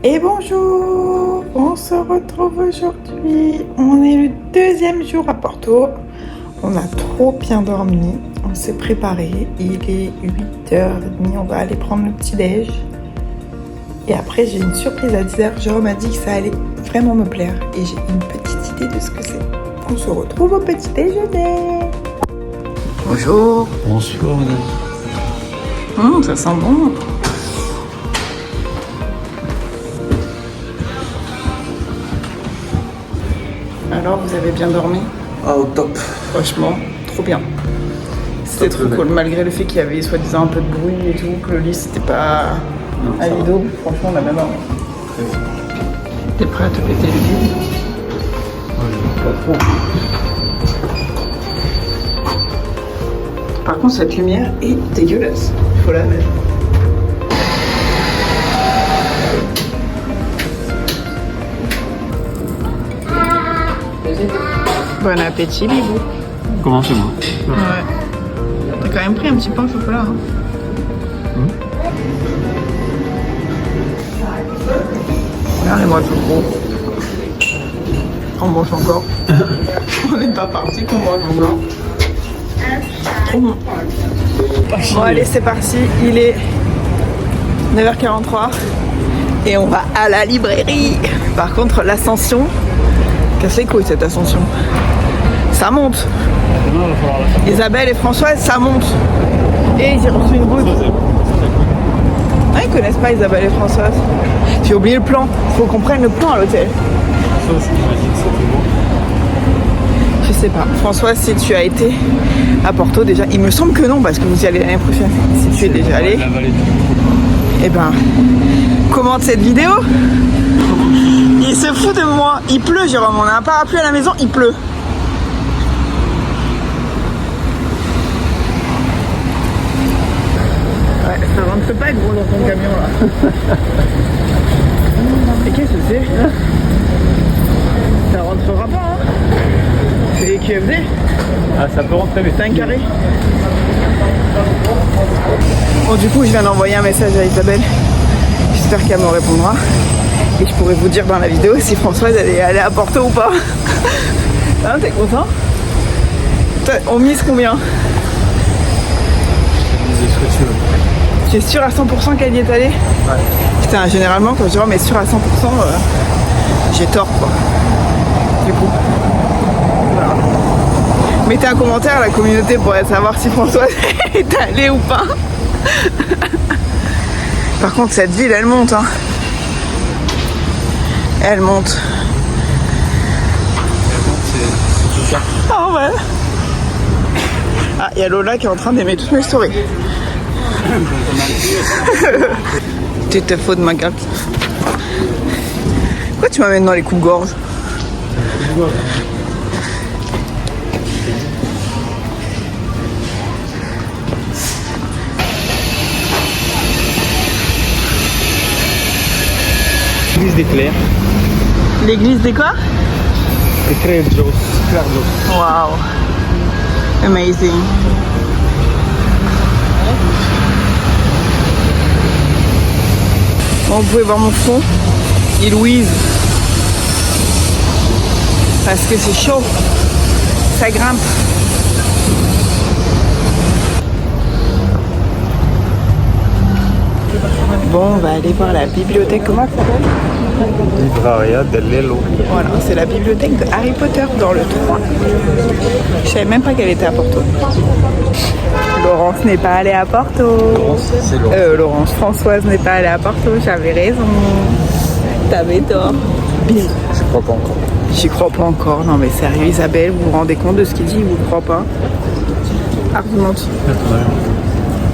Et bonjour, on se retrouve aujourd'hui. On est le deuxième jour à Porto. On a trop bien dormi. On s'est préparé. Il est 8h30. On va aller prendre le petit déj. Et après, j'ai une surprise à 10h. Jérôme m'a dit que ça allait vraiment me plaire. Et j'ai une petite idée de ce que c'est. On se retrouve au petit déjeuner. Bonjour. Bonsoir, madame. Ça sent bon. Alors, vous avez bien dormi? Ah, au top. Franchement, trop bien. C'était trop cool, malgré le fait qu'il y avait soi-disant un peu de bruit et tout, que le lit c'était pas à rideau. Franchement, on a bien dormi. T'es prêt à te péter le vide? Pas trop. Par contre, cette lumière est dégueulasse. Il faut la mettre. Bon appétit, Bibou. Commencez-moi. Ouais. T'as quand même pris un petit pain au chocolat. Hein. Regardez-moi le gros. On mange encore. On n'est pas parti qu'on mange encore. Trop bon. Bon allez, c'est parti. Il est 9h43 et on va à la librairie. Par contre, l'ascension, casse les couilles cette ascension. Ça monte. Isabelle et Françoise, ça monte. Et j'ai reçu une goutte. Ah, ils connaissent pas Isabelle et Françoise. J'ai oublié le plan. Faut qu'on prenne le plan à l'hôtel. Je sais pas. Françoise, si tu as été à Porto déjà, il me semble que non, parce que vous y allez l'année prochaine. Si tu es déjà allé, eh ben, commente cette vidéo. Il se fout de moi. Il pleut, Jérôme. On a un parapluie à la maison, il pleut. Ouais, ça rentre pas gros dans ton camion là. Et qu'est-ce que c'est? Ça rentrera pas, hein? C'est les QFD? Ah, ça peut rentrer, mais c'est un carré. Bon, du coup, je viens d'envoyer un message à Isabelle. J'espère qu'elle me répondra. Et je pourrais vous dire dans la vidéo si Françoise elle est allée à Porto ou pas. Hein, t'es content? On mise combien? Tu es sûr à 100% qu'elle y est allée? Ouais. Putain, généralement quand Jérôme est sûr à 100%, j'ai tort quoi. Du coup. Voilà. Mettez un commentaire à la communauté pour savoir si Françoise est allée ou pas. Par contre cette ville elle monte hein. Elle monte. Ah ouais. Ah, il y a Lola qui est en train d'aimer toutes mes stories. Tu te fous de ma carte. Pourquoi tu m'amènes dans les coupes-gorge? L'église des Clairs. L'église des quoi? Des Clairs d'eau. Wow. Amazing. Bon, vous pouvez voir mon front. Et Louise. Parce que c'est chaud. Ça grimpe. Bon, on va aller voir la bibliothèque. Comment ça s'appelle? Livraria dell'Elo. Voilà, c'est la bibliothèque de Harry Potter dans le 3. Je savais même pas qu'elle était à Porto. Laurence n'est pas allée à Porto. C'est Laurence. Laurence, Françoise n'est pas allée à Porto. J'avais raison. T'avais tort. Je crois pas encore. J'y crois pas encore. Non mais sérieux, Isabelle, vous vous rendez compte de ce qu'il dit? Vous ne croit pas? Argumente.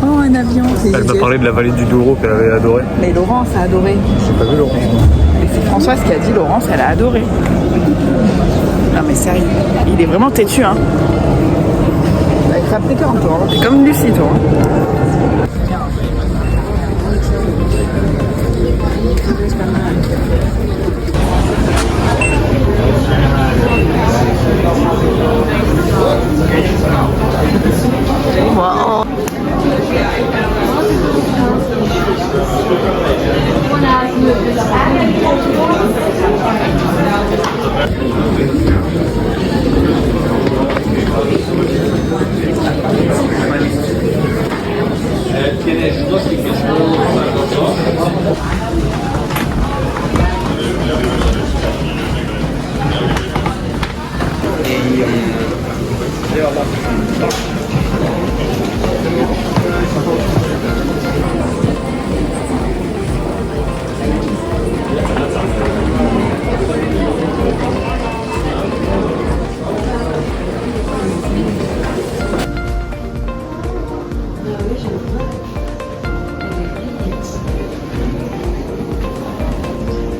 Oh, un avion. Elle m'a parlé de la vallée du Douro qu'elle avait adoré. Mais Laurence a adoré. J'ai pas vu Laurence. Et c'est Françoise qui a dit Laurence, elle a adoré. Non mais sérieux, il est vraiment têtu hein. T'as être appliqué encore, hein. T'es comme Lucie toi. Hein. Wow.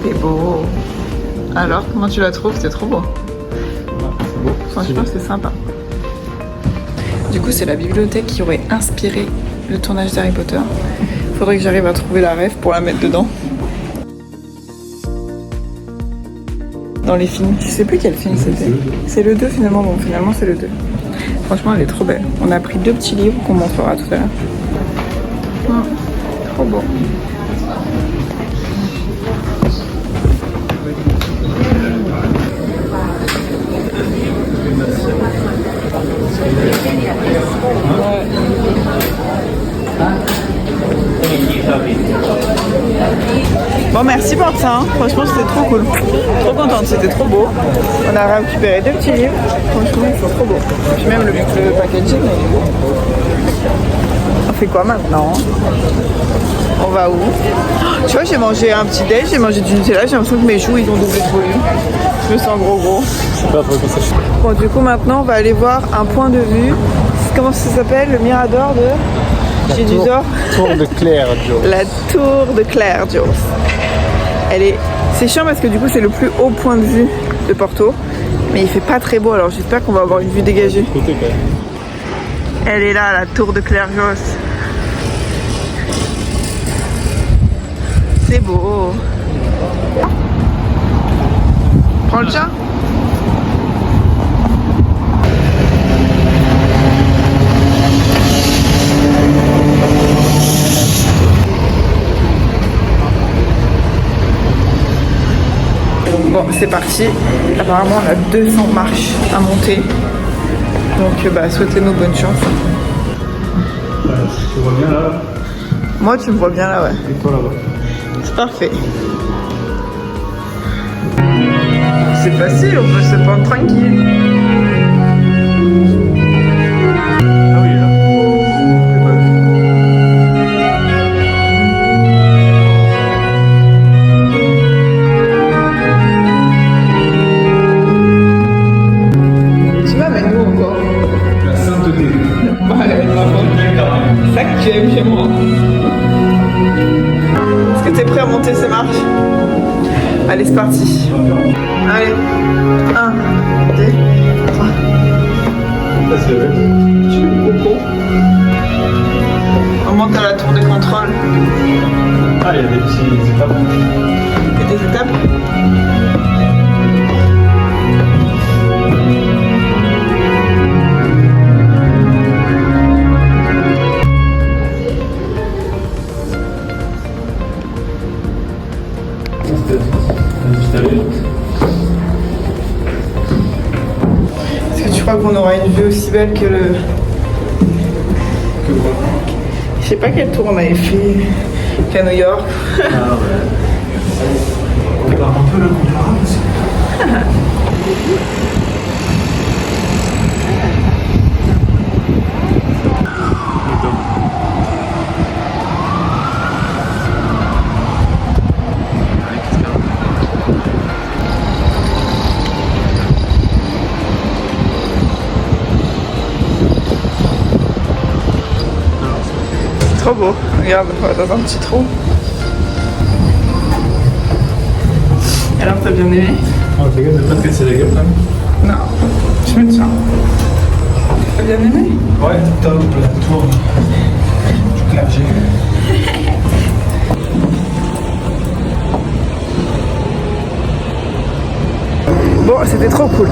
C'est beau. Alors, comment tu la trouves? C'est trop beau. Franchement, c'est sympa. Du coup, c'est la bibliothèque qui aurait inspiré le tournage d'Harry Potter. Faudrait que j'arrive à trouver la ref pour la mettre dedans. Dans les films, je sais plus quel film c'était. C'est le 2 finalement, bon finalement c'est le 2. Franchement, elle est trop belle. On a pris 2 petits livres qu'on montrera tout à l'heure. Trop beau. Bon, merci pour ça, hein. Franchement c'était trop cool. Trop contente, c'était trop beau. On a récupéré 2 petits livres. Franchement ils sont trop beaux. Puis même le packaging il est beau. On fait quoi maintenant? On va où? Tu vois, j'ai mangé un petit déj, j'ai mangé du Nutella, j'ai l'impression que mes joues ils ont doublé de volume. Je me sens gros. Bon, du coup maintenant on va aller voir un point de vue. Comment ça s'appelle? Le Mirador de... J'ai du tort. Tour de Claire Jones. La tour de Claire Jones. C'est chiant parce que du coup c'est le plus haut point de vue de Porto. Mais il fait pas très beau, alors j'espère qu'on va avoir une vue dégagée. Elle est là, la tour de Claire Jones. C'est beau. Prends le chat. Bon, c'est parti. Apparemment, on a 200 marches à monter. Donc, souhaitez-nous bonne chance. Tu vois bien là? Moi, tu me vois bien là, ouais. Et toi là-bas? C'est parfait. C'est facile, on peut se prendre tranquille. Ah oui, là. Tu m'amènes où encore? La sainteté. Ouais, c'est ça que tu aimes chez moi. Est-ce que tu es prêt à monter ces marches? Allez, c'est parti. Allez. 1, 2, 3. Ça c'est vrai. Je suis beaucoup. On monte à la tour de contrôle. Ah, il y a des petits étapes. Il y a des étapes. Est-ce que tu crois qu'on aura une vue aussi belle que le... Que quoi? Je sais pas quel tour on avait fait qu'à New York. Ah ouais. On part un peu le contraire aussi. Trop beau. Regarde, on va dans un petit trou. Alors, t'as bien aimé? Oh, fais gaffe de pas te casser la gueule quand même. Non, je me tiens. T'as bien aimé? Ouais, top, la tour du clergé. Bon, c'était trop cool.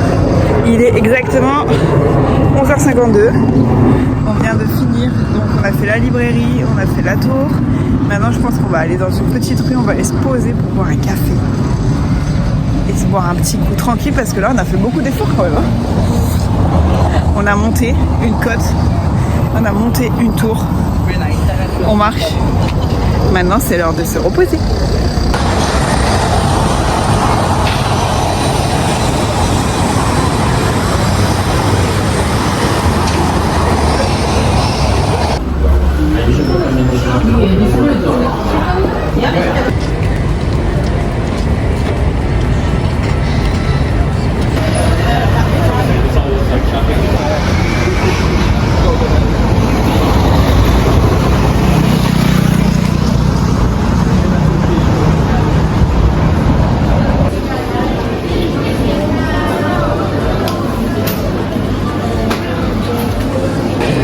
Il est exactement 11h52. On vient de finir. Donc on a fait la librairie, on a fait la tour. Maintenant je pense qu'on va aller dans une petite rue, on va aller se poser pour boire un café. Et se boire un petit coup tranquille parce que là on a fait beaucoup d'efforts quand même. On a monté une côte, on a monté une tour. On marche. Maintenant c'est l'heure de se reposer.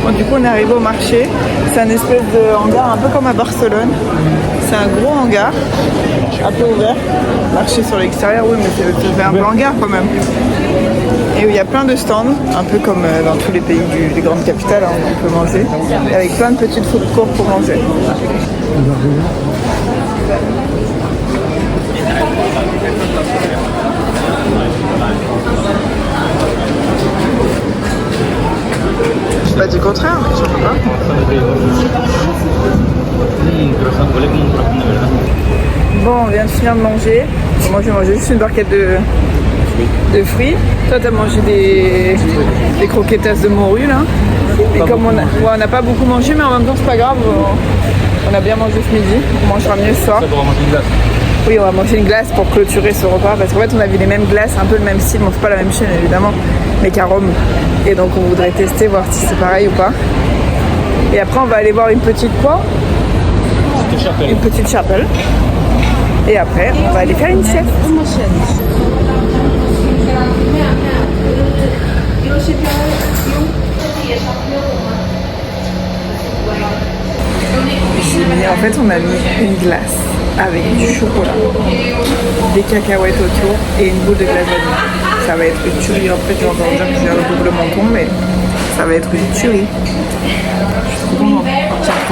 Bon, du coup, on est arrivé au marché. C'est un espèce de hangar un peu comme à Barcelone. C'est un gros hangar, un peu ouvert. Marché sur l'extérieur, oui, mais ça fait un peu hangar quand même. Et où il y a plein de stands, un peu comme dans tous les pays des grandes capitales, hein, on peut manger. Et avec plein de petites food courts pour manger. Je sais pas du contraire, mais je sais pas. Bon, on vient de finir de manger. Moi, j'ai mangé juste une barquette de fruits. Toi, t'as mangé des croquettes de morue, là. Et comme on n'a pas beaucoup mangé, mais en même temps, c'est pas grave. On a bien mangé ce midi. On mangera mieux ce soir. Oui, on va manger une glace pour clôturer ce repas. Parce qu'en fait, on a vu les mêmes glaces, un peu le même style. Bon, c'est pas la même chaîne, évidemment, mais qu'à Rome. Et donc, on voudrait tester, voir si c'est pareil ou pas. Et après, on va aller voir une petite quoi ? Une petite chapelle. Et après, on va aller faire une sieste. Et en fait, on a mis une glace avec du chocolat, des cacahuètes autour et une boule de glace vanille. Ça va être une tuerie. En fait, je vais encore dire que j'ai un double menton, mais ça va être une tuerie. Je suis trop contente.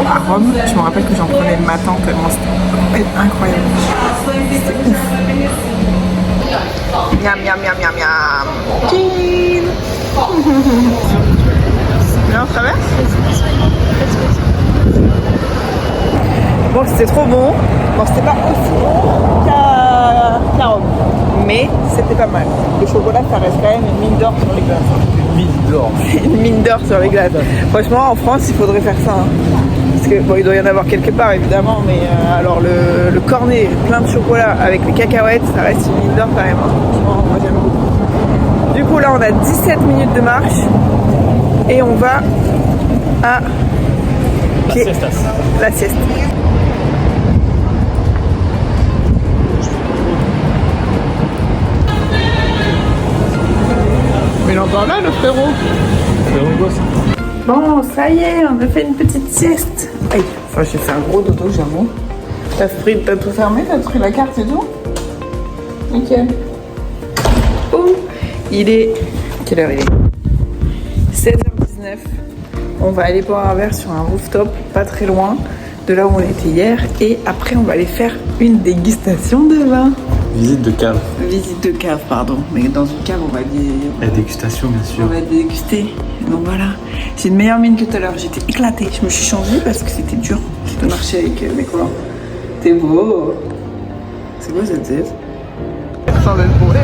À Rome, je me rappelle que j'en prenais le matin tellement c'était incroyable. C'était ouf. Miam miam miam miam miam. Jean. Là, on traverse. Bon, c'était trop bon. Bon, c'était pas aussi bon qu'à Rome, mais c'était pas mal. Le chocolat, ça reste quand même une mine d'or sur les glaces. Une mine d'or. Une mine d'or sur les glaces. Franchement, en France, il faudrait faire ça. Hein. Parce que bon, il doit y en avoir quelque part évidemment, mais alors le cornet plein de chocolat avec les cacahuètes, ça reste une mine d'or quand même. Hein. Moi, j'aime beaucoup. Du coup, là, on a 17 minutes de marche et on va à la sieste. Mais il est encore là, le frérot. Bon, ça y est, on a fait une petite sieste. Aïe, enfin, j'ai fait un gros dodo, j'avoue. T'as tout fermé, t'as pris la carte et tout? Nickel. Oh, il est... Quelle heure il est? 16h19. On va aller boire un verre sur un rooftop, pas très loin de là où on était hier. Et après, on va aller faire une dégustation de vin. Visite de cave. Visite de cave, pardon. Mais dans une cave, on va La dégustation, bien sûr. On va déguster. Donc voilà. J'ai une meilleure mine que tout à l'heure. J'étais éclatée. Je me suis changée parce que c'était dur de marcher avec mes collants. T'es beau. C'est quoi cette tête? Sans être bourré.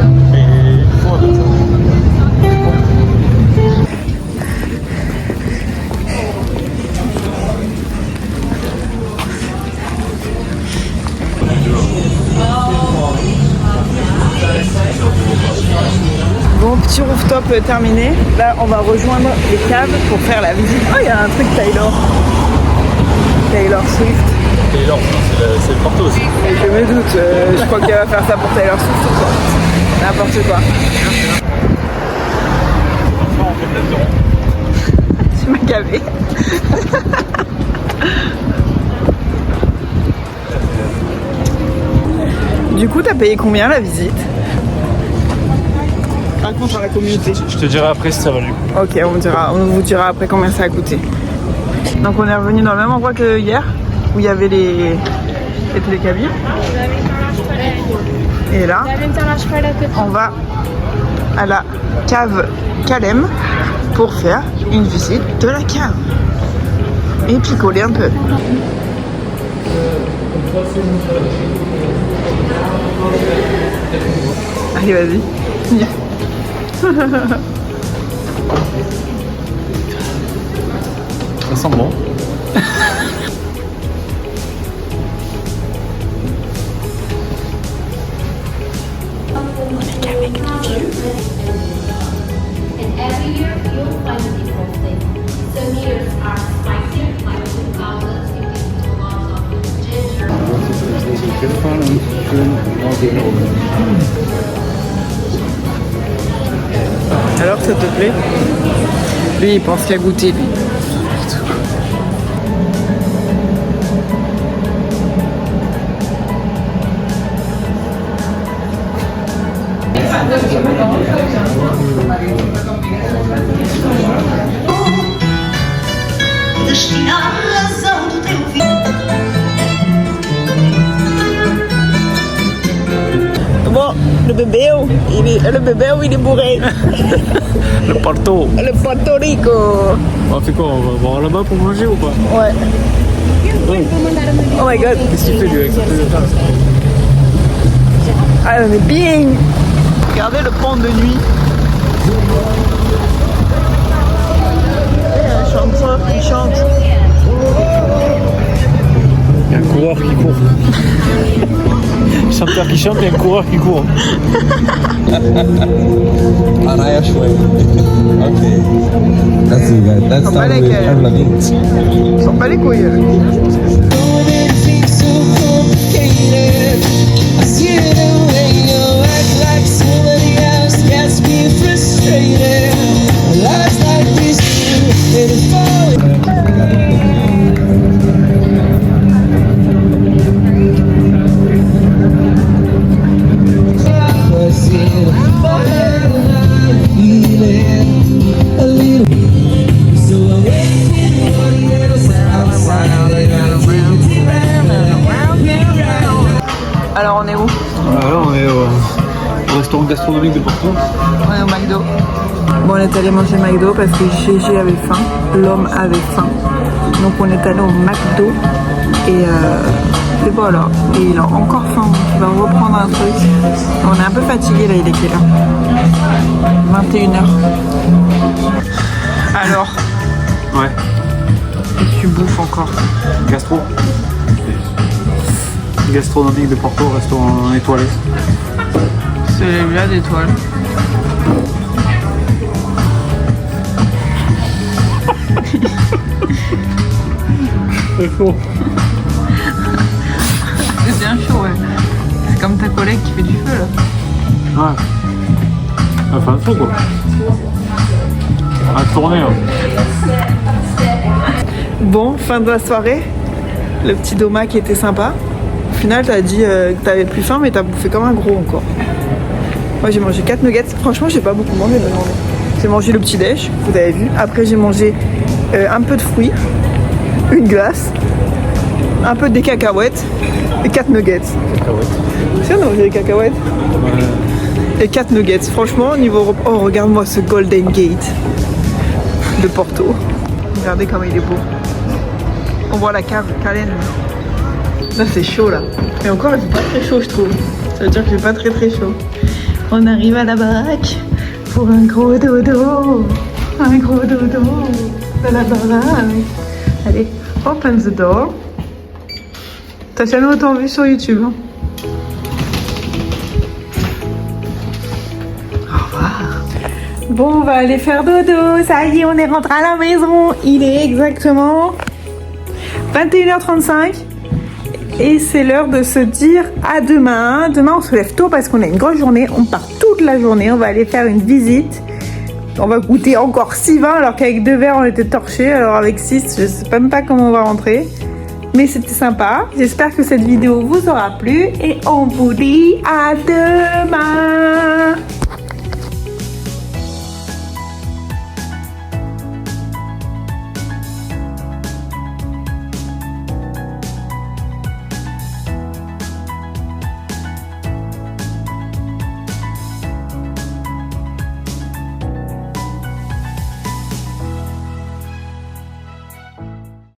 Bon, petit rooftop terminé. Là, on va rejoindre les caves pour faire la visite. Oh, il y a un truc Taylor Swift. Taylor, c'est le Porto aussi. Je me doute. Je crois qu'elle va faire ça pour Taylor Swift ou quoi. N'importe quoi. Tu m'as gavé. Du coup, t'as payé combien la visite? Raconte à la communauté. Je te dirai après si ça va du coup. Ok, on vous dira après combien ça a coûté. Donc on est revenu dans le même endroit que hier, où il y avait les télécabines. Et là, on va à la cave Calem pour faire une visite de la cave. Et picoler un peu. Allez, vas-y. Ça sent bon. On est qu'avec les vieux. And every year you'll find a different thing. Some years are spicy, like 2000, you get lots of ginger. Alors, ça te plaît? Lui, il pense qu'à goûter, lui. bébé, le bébé, il est bourré. Le Porto. Le Porto Rico. On fait quoi? On va voir là-bas pour manger ou pas? Ouais. Oh my god. Qu'est-ce qu'il fait lui avec sa téléphone? Ah, mais bien. Regardez le pont de nuit. Un chanteur qui chante. Il y a un coureur qui court. Chanteur qui chante et un coureur qui court. Araya Shway. Okay. That's it, guys. Let's start with Avril Lavigne. Ils sont pas les couilles. Alors on est où? Alors on est au restaurant gastronomique de Porto. On est au McDo. Bon, on est allé manger McDo parce que GG avait faim, l'homme avait faim. Donc on est allé au McDo et voilà. Et il a encore faim, donc il va reprendre un truc. On est un peu fatigué là, il est quelle heure? 21h. Alors, Ouais. et tu bouffes encore? Gastro. Gastronomique de Porto, restaurant étoilé. Celui-là d'étoiles. C'est faux. C'est bien chaud, ouais. C'est comme ta collègue qui fait du feu là. Ouais. Enfin, faux quoi. À tourner. Hein. Bon, fin de la soirée. Le petit Doma qui était sympa. Au final, t'as dit que t'avais plus faim, mais t'as bouffé comme un gros encore. Moi, j'ai mangé 4 nuggets. Franchement, j'ai pas beaucoup mangé la journée. J'ai mangé le petit déj, vous avez vu. Après, j'ai mangé un peu de fruits, une glace, un peu des cacahuètes et 4 nuggets. Si, on a mangé des cacahuètes. Et 4 nuggets. Franchement, niveau repas. Oh, regarde-moi ce Golden Gate de Porto. Regardez comme il est beau. On voit la cave Calen. Là, c'est chaud là. Mais encore, il fait pas très chaud, je trouve. Ça veut dire qu'il fait pas très chaud. On arrive à la baraque pour un gros dodo. Un gros dodo de la baraque. Allez, open the door. T'as jamais autant vu sur YouTube. Hein? Au revoir. Bon, on va aller faire dodo. Ça y est, on est rentré à la maison. Il est exactement 21h35. Et c'est l'heure de se dire à demain. Demain, on se lève tôt parce qu'on a une grosse journée. On part toute la journée. On va aller faire une visite. On va goûter encore 6 vins alors qu'avec 2 verres, on était torchés. Alors avec 6, je sais même pas comment on va rentrer. Mais c'était sympa. J'espère que cette vidéo vous aura plu. Et on vous dit à demain.